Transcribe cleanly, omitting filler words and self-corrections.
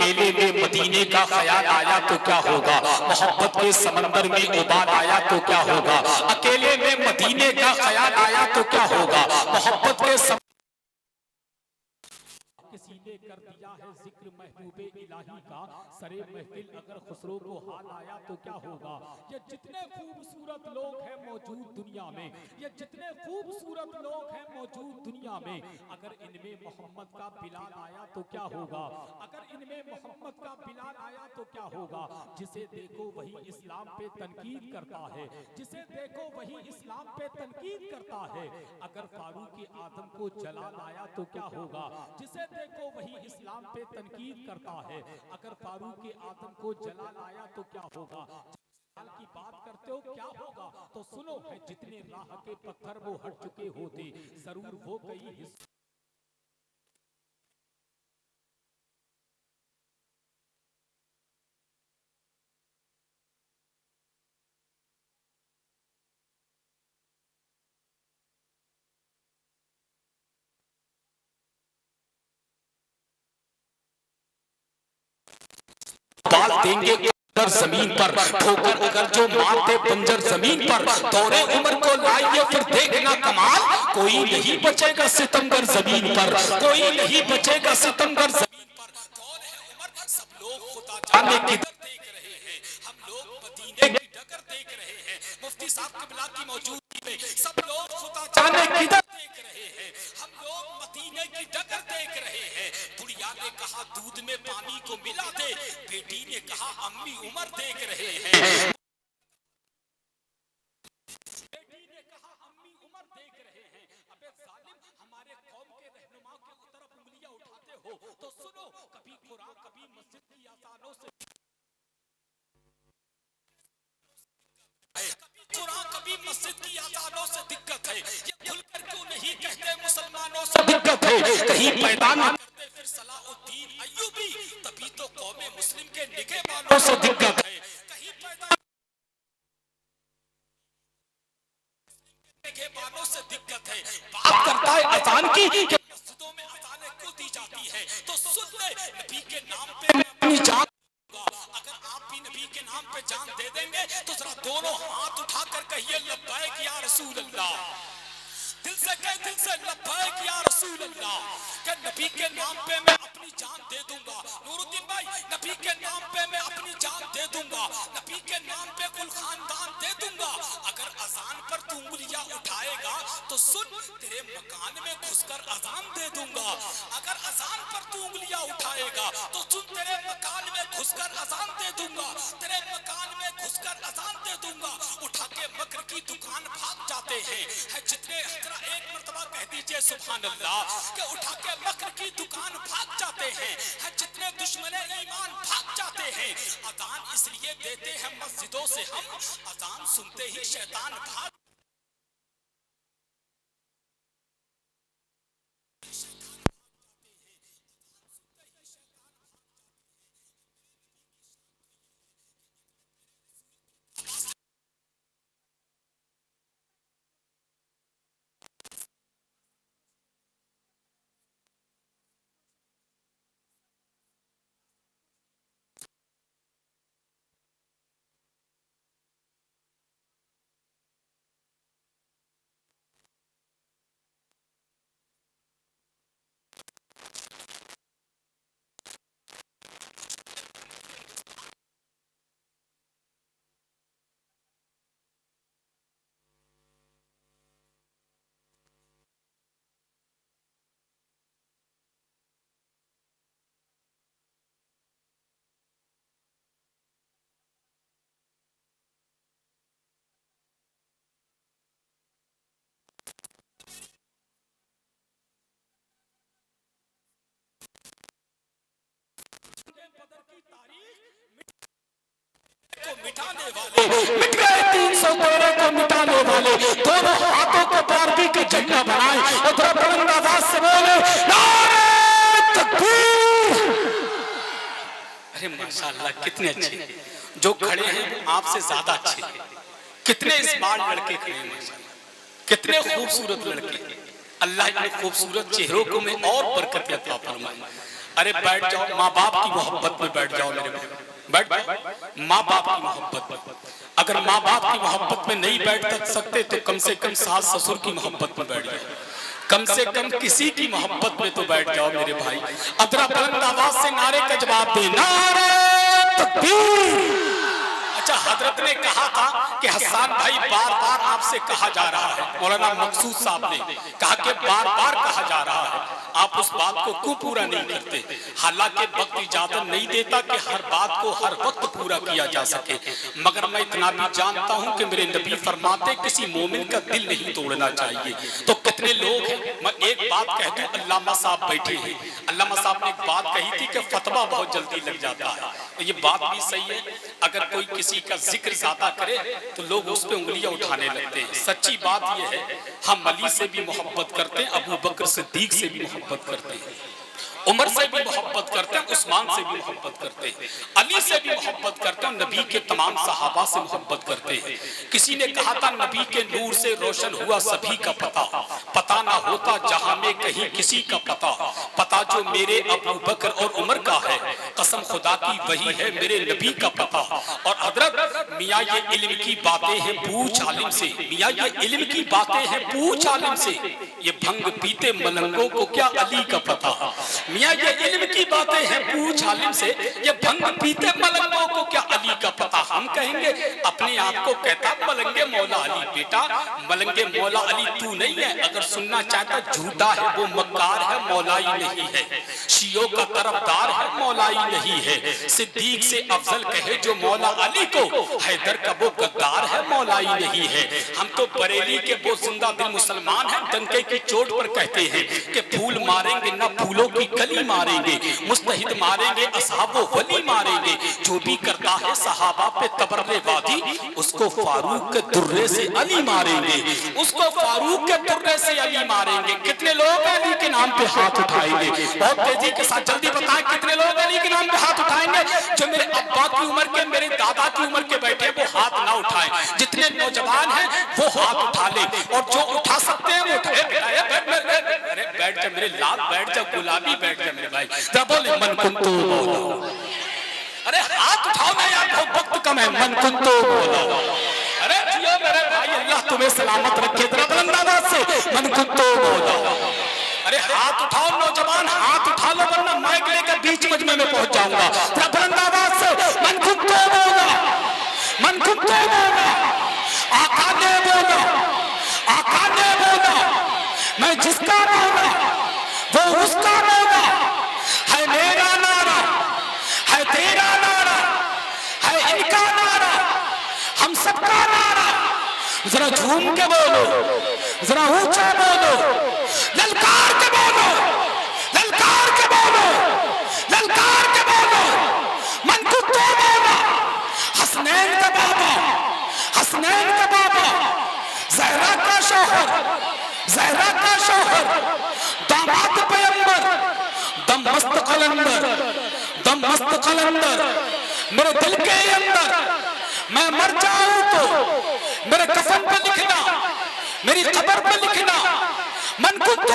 अकेले में मदीने का ख्याल आया तो क्या होगा, मोहब्बत के समंदर में उबाल आया तो क्या होगा, अकेले में मदीने का ख्याल आया तो क्या होगा, मोहब्बत के किसी ने कर दिया है जिक्र महबूबे इलाही का, सरे महफिल अगर खुसरो को हाल आया तो क्या होगा। ये जितने खूबसूरत लोग हैं मौजूद दुनिया में, ये जितने खूबसूरत लोग हैं मौजूद दुनिया में, अगर इनमें मोहम्मद का बिलाल आया तो क्या होगा, अगर इनमें मोहम्मद का बिलाल आया तो क्या होगा। जिसे देखो वही इस्लाम पे तनकीद करता है, जिसे देखो वही इस्लाम पे तनकीद करता है। अगर फारूक आजम को जलाल आया तो क्या होगा, जिसे देखो वही इस्लाम पे तनकीद करता है। अगर फारूक आजम को जलाल आया तो क्या होगा। जलाल की बात करते हो क्या होगा, तो सुनो है जितने राह के पत्थर वो हट चुके होते, जरूर वो कई हिस्से डाल देंगे जमीन पर, ठोकर अगर जो मारते बंजर जमीन पर, दौरे उम्र को लाइए फिर देखना कमाल, कोई नहीं बचेगा सितमगर जमीन पर, कोई नहीं बचेगा सितमगर जमीन पर। कौन है उमर, सब लोग खुदा जाने किधर देख रहे हैं, हम लोग मदीने की डगर देख रहे हैं। मुफ्ती साहब क़िबला की मौजूदगी में सब लोग खुदा जाने किधर देख रहे हैं, हम लोग मदीने की डगर देख रहे हैं। बुढ़िया ने कहा दूध में पानी को मिला दे, बेटी ने कहा अम्मी उमर देख रहे हैं, बेटी ने कहा अम्मी उमर देख रहे हैं। अबे जालिम, हमारे कौम के रहनुमा की तरफ उंगलियां उठाते हो तो सुनो, कभी कुरान कभी मस्जिद की आजानों से, कभी कुरान कभी मस्जिद की आजानों से दिक्कत है। ये खुलकर क्यों नहीं कहते मुसलमानों से दिक्कत है, कहीं पैदा न करते फिर सलाहुद्दीन अय्यूबी, तभी तो कौमे मुस्लिम के निगहबानों से दिक्कत है। कहीं पैदा निगहबानों से दिक्कत है। बात करता है अजान की कि मस्जिदों में अजानें क्यों दी जाती है, तो सुन ले, नबी के नाम पे मैं अपनी जान दूंगा। अगर आप भी नबी के नाम पे जान दे देंगे तो जरा दोनों हाथ उठाकर कहिए लब्बैक या रसूल अल्लाह, दिल से कह, दिल से लब्बैक या रसूल अल्लाह, कि नबी के नाम पे मैं अपनी जान दे दूंगा। नूरुद्दीन भाई, नबी के नाम पे मैं अपनी जान दे दूंगा, नबी के नाम पे कुल खानदान दे दूंगा। अगर अजान पर तू उंगलियां उठाएगा तो सुन, तेरे मकान में घुसकर अजान दे दूंगा। अगर अजान पर तू उंगलियां उठाएगा तो सुन, तेरे मकान में घुसकर अजान दे दूंगा, तेरे मकान में घुसकर अजान दे दूंगा। उठा के मकर की दुकान भाग जाते हैं, है जितने, एक मर्तबा कह दीजिए सुभान अल्लाह, कि उठा के मकर की दुकान भाग जाते हैं, है जितने दुश्मने ईमान भाग जाते हैं। अजान इसलिए देते हैं मस्जिदों से हम, अजान सुनते ही शैतान भाग, को मिटाने वाले, मिट गए 313 को मिटाने वाले, दोनों हाथों को बारबी के झंडा बनाए और थोड़ा बुलंद आवाज से बोले नारे तकबीर। अरे माशाअल्लाह, कितने अच्छे जो खड़े हैं, आपसे ज्यादा अच्छे, कितने स्मार्ट लड़के खड़े हैं माशाअल्लाह, कितने खूबसूरत लड़के। अल्लाह इतने खूबसूरत चेहरों को में और बरकत अता फरमाए, अरे बैठ जाओ, माँ बाप की मोहब्बत में बैठ जाओ मेरे भाई, बैठ जाओ माँ बाप की मोहब्बत। अगर माँ बाप की मोहब्बत में नहीं बैठ सकते तो कम से कम सास ससुर की मोहब्बत में बैठ जाओ, कम से कम किसी की मोहब्बत में तो बैठ जाओ मेरे भाई। अदरा बुलंद आवाज से नारे का जवाब दे, नारे तकबीर। अच्छा, हजरत ने कहा था कि हसन भाई बार बार आपसे कहा जा रहा है, मौलाना मकसूद साहब ने कहा कि बार बार कहा जा रहा है, आप उस बात को क्यों पूरा नहीं करते? हालांकि वक्त इजाजत नहीं देता कि हर बात को हर वक्त पूरा किया जा सके, मगर मैं इतना भी जानता हूं कि मेरे नबी फरमाते किसी मोमिन का दिल नहीं तोड़ना चाहिए। तो कितने लोग हैं, मैं एक बात कह दूं, अल्लामा साहब बैठे हैं, अल्लामा साहब ने एक बात कही थी कि फतवा बहुत जल्दी लग जाता है, तो ये बात भी सही है। अगर कोई किसी का जिक्र ज्यादा करे तो लोग उस पे उंगलियां उठाने लगते हैं। सच्ची बात यह है, हम अली से भी मोहब्बत करते हैं, अबू बकर सिद्दीक से भी मोहब्बत करते हैं, उमर से भी मोहब्बत करते हैं, उस्मान से भी मोहब्बत करते हैं, अली से भी मोहब्बत करते हैं, नबी के तमाम सहाबा से मोहब्बत करते हैं। किसी ने कहा था नबी के नूर से रोशन हुआ सभी का पता, पता ना होता जहां में कहीं किसी का पता, पता जो मेरे अबू बकर और उमर का है, कसम खुदा की वही है मेरे नबी का पता। और हजरत मियाँ ये इल्म की बातें हैं पूछ आलिम से, मियाँ ये इल्म की बातें हैं पूछ आलिम से, ये भंग पीते मलंगों को क्या अली का पता। मियाँ ये इल्म की बातें हैं पूछ आलिम से, ये भंग पीते मलंगों को क्या अली का पता। हम कहेंगे अपने आप को कहता मलंगे मौला अली, बेटा मलंगे मौला अली तू नहीं है, अगर सुनना चाहता झूठा है वो मक्कार है, मौलाई नहीं है, शियों का तरफदार है, मौलाई नहीं है, सिद्दीक से अफजल कहे जो मौला अली को, हैदर का वो गद्दार है, मौलाई नहीं है। हम तो बरेली के वो जिंदा दिल मुसलमान हैं, डंके की चोट पर कहते हैं कि फूल मारेंगे ना फूलों की कली मारेंगे, मुस्तहिद मारेंगे असहाबो वली मारेंगे, जो भी करता है सहाबा पे तबर्रे वादी, उसको फारूक के दुर्रे से अली मारेंगे, उसको फारूक के दुर्रे से अली मारेंगे। कितने लोग अली के नाम पे हाथ उठाएंगे? बहुत तेजी के साथ जल्दी बताएं, कितने लोग अली के नाम पे हाथ उठाएंगे? जो मेरे अब्बा की उम्र के, मेरे दादा की उम्र के बैठे वो हाथ ना उठाएं, जितने नौजवान हैं वो हाथ उठा ले, और जो उठा सकते हैं वो उठाए। अरे बैठ जा मेरे लाल, बैठ जा गुलाबी, बैठ जा मेरे भाई, बोले मन कुंतु बोलो, अरे हाथ उठाओ ना यार, बहुत वक्त कम है, मन कुंतु बोलो, अरे जियो मेरे भाई, अल्लाह तुम्हें सलामत रखे, बुलंद से मन कुंतु बोलो, अरे हाथ उठाओ नौजवान, हाथ उठा लो वरना माइक लेकर बीच मजमे में पहुंच जाऊंगा। बुलंद आवाज से मन कुंतु बोलो, मन कुंतु बोलो, आका ने बोलो, आका ने बोलो, मैं जिसका बोला वो उसका नारा है, मेरा नारा है, तेरा नारा है, इनका नारा हम सबका नारा। जरा झूम के बोलो, जरा ऊंचा बोलो, ललकार के बोलो, ललकार के बोलो, ललकार के बोलो, मन को तो बोलो, हसनैन का बाबा, हसनैन का बाबा, ज़हरा का शौहर, ज़हरा का शौहर, दामाद पैगंबर, दम मस्त कलंदर, दम मस्त कलंदर, मेरे दिल के अंदर मैं मर जाऊं तो मेरे कफन पे लिखना, मेरी कब्र पे लिखना, मन को तो